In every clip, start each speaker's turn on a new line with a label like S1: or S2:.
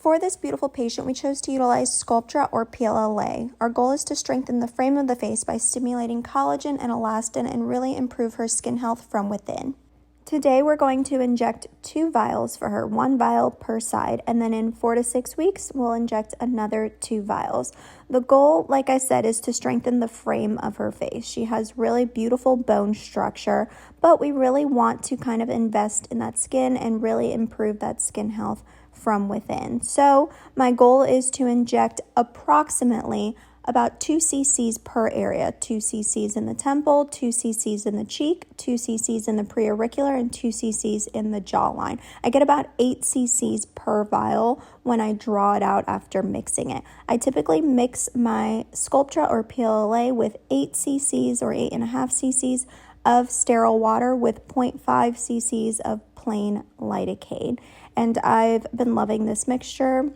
S1: For this beautiful patient, we chose to utilize Sculptra or PLLA. Our goal is to strengthen the frame of the face by stimulating collagen and elastin and really improve her skin health from within. Today, we're going to inject 2 vials for her, 1 vial per side, and then in 4 to 6 weeks, we'll inject another 2 vials. The goal, like I said, is to strengthen the frame of her face. She has really beautiful bone structure, but we really want to kind of invest in that skin and really improve that skin health from within. So my goal is to inject approximately about 2 cc's per area, 2 cc's in the temple, 2 cc's in the cheek, 2 cc's in the pre-auricular, and 2 cc's in the jawline. I get about 8 cc's per vial when I draw it out after mixing it. I typically mix my Sculptra or PLLA with 8 cc's or 8.5 cc's of sterile water with 0.5 cc's of plain lidocaine. And I've been loving this mixture.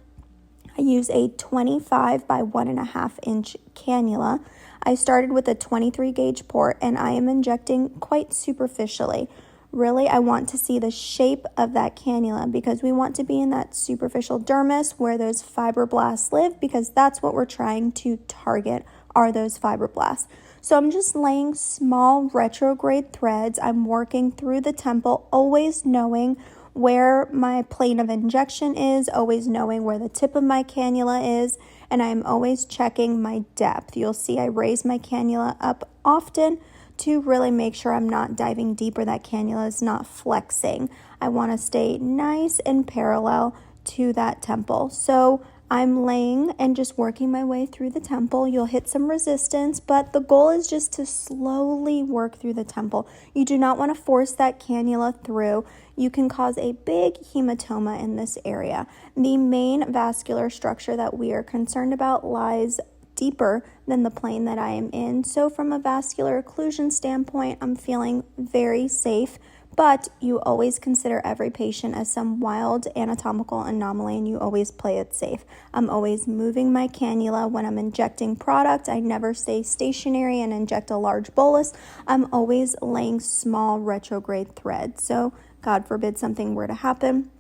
S1: I use a 25 by 1.5 inch cannula. I started with a 23 gauge port and I am injecting quite superficially. Really, I want to see the shape of that cannula because we want to be in that superficial dermis where those fibroblasts live, because that's what we're trying to target, are those fibroblasts. So I'm just laying small retrograde threads. I'm working through the temple, always knowing where my plane of injection is, always knowing where the tip of my cannula is, and I'm always checking my depth. You'll see I raise my cannula up often to really make sure I'm not diving deep or that cannula is not flexing. I want to stay nice and parallel to that temple. So I'm laying and just working my way through the temple. You'll hit some resistance, but the goal is just to slowly work through the temple. You do not want to force that cannula through. You can cause a big hematoma in this area. The main vascular structure that we are concerned about lies deeper than the plane that I am in. So from a vascular occlusion standpoint, I'm feeling very safe. But you always consider every patient as some wild anatomical anomaly and you always play it safe. I'm always moving my cannula when I'm injecting product. I never stay stationary and inject a large bolus. I'm always laying small retrograde threads. So God forbid something were to happen.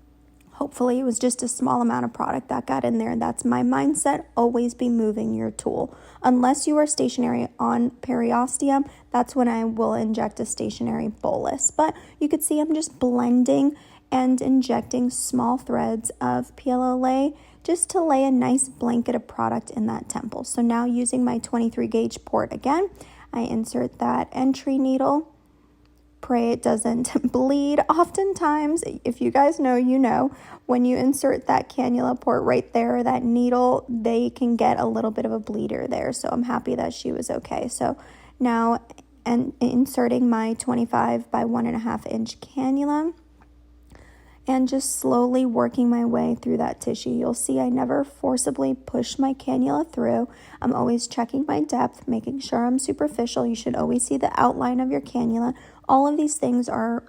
S1: Hopefully it was just a small amount of product that got in there. That's my mindset. Always be moving your tool. Unless you are stationary on periosteum, that's when I will inject a stationary bolus. But you could see I'm just blending and injecting small threads of PLLA just to lay a nice blanket of product in that temple. So now using my 23 gauge port again, I insert that entry needle. Pray it doesn't bleed. Oftentimes, if you guys know, you know, when you insert that cannula port right there, that needle, they can get a little bit of a bleeder there. So I'm happy that she was okay. So now inserting my 25 by 1.5 inch cannula and just slowly working my way through that tissue. You'll see I never forcibly push my cannula through. I'm always checking my depth, making sure I'm superficial. You should always see the outline of your cannula. All of these things are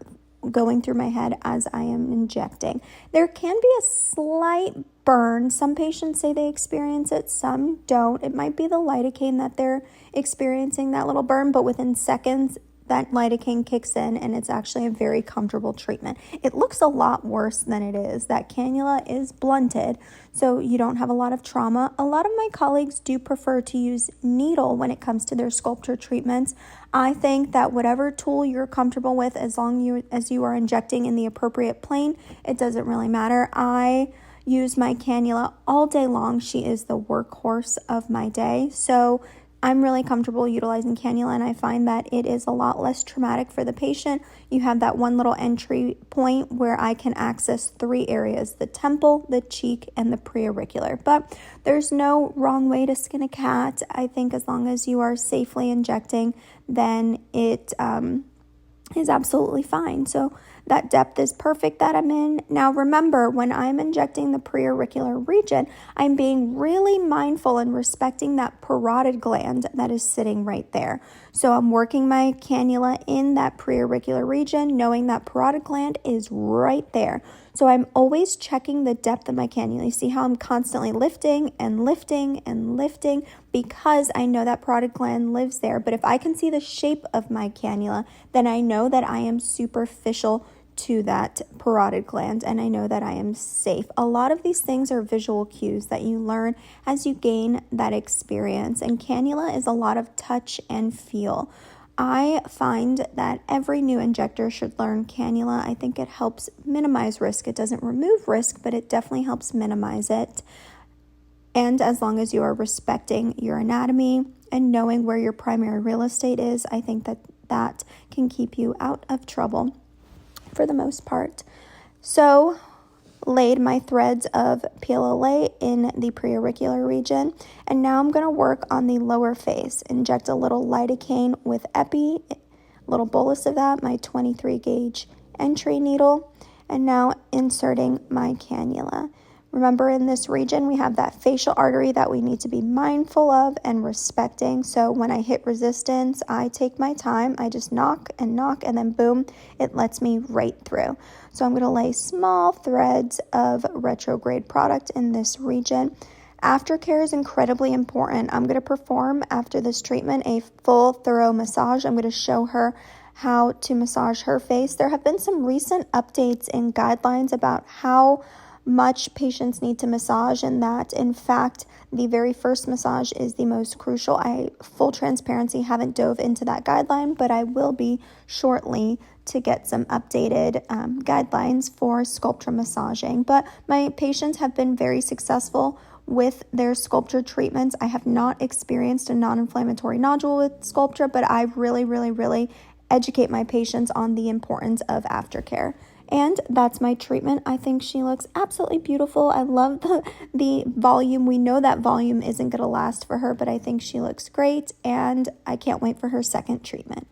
S1: going through my head as I am injecting. There can be a slight burn. Some patients say they experience it, some don't. It might be the lidocaine that they're experiencing that little burn, but within seconds, that lidocaine kicks in and it's actually a very comfortable treatment. It looks a lot worse than it is. That cannula is blunted, so you don't have a lot of trauma. A lot of my colleagues do prefer to use needle when it comes to their Sculptra treatments. I think that whatever tool you're comfortable with, as long as you are injecting in the appropriate plane, it doesn't really matter. I use my cannula all day long. She is the workhorse of my day. So I'm really comfortable utilizing cannula, and I find that it is a lot less traumatic for the patient. You have that one little entry point where I can access 3 areas: the temple, the cheek, and the pre-auricular. But there's no wrong way to skin a cat. I think as long as you are safely injecting, then it is absolutely fine. So that depth is perfect that I'm in. Now remember, when I'm injecting the pre-auricular region, I'm being really mindful and respecting that parotid gland that is sitting right there. So I'm working my cannula in that pre-auricular region, knowing that parotid gland is right there. So I'm always checking the depth of my cannula. You see how I'm constantly lifting and lifting and lifting because I know that parotid gland lives there. But if I can see the shape of my cannula, then I know that I am superficial to that parotid gland, and I know that I am safe. A lot of these things are visual cues that you learn as you gain that experience, and cannula is a lot of touch and feel. I find that every new injector should learn cannula. I think it helps minimize risk. It doesn't remove risk, but it definitely helps minimize it. And as long as you are respecting your anatomy and knowing where your primary real estate is, I think that can keep you out of trouble for the most part. So, laid my threads of PLLA in the pre-auricular region, and now I'm going to work on the lower face. Inject a little lidocaine with epi, a little bolus of that, my 23 gauge entry needle, and now inserting my cannula. Remember, in this region, we have that facial artery that we need to be mindful of and respecting. So when I hit resistance, I take my time. I just knock, and then boom, it lets me right through. So I'm going to lay small threads of retrograde product in this region. Aftercare is incredibly important. I'm going to perform, after this treatment, a full, thorough massage. I'm going to show her how to massage her face. There have been some recent updates in guidelines about how much patients need to massage, and that in fact the very first massage is the most crucial. I, full transparency, haven't dove into that guideline, but I will be shortly to get some updated guidelines for Sculptra massaging. But my patients have been very successful with their Sculptra treatments. I have not experienced a non-inflammatory nodule with Sculptra, but I really educate my patients on the importance of aftercare. And that's my treatment. I think she looks absolutely beautiful. I love the volume. We know that volume isn't going to last for her, but I think she looks great, and I can't wait for her second treatment.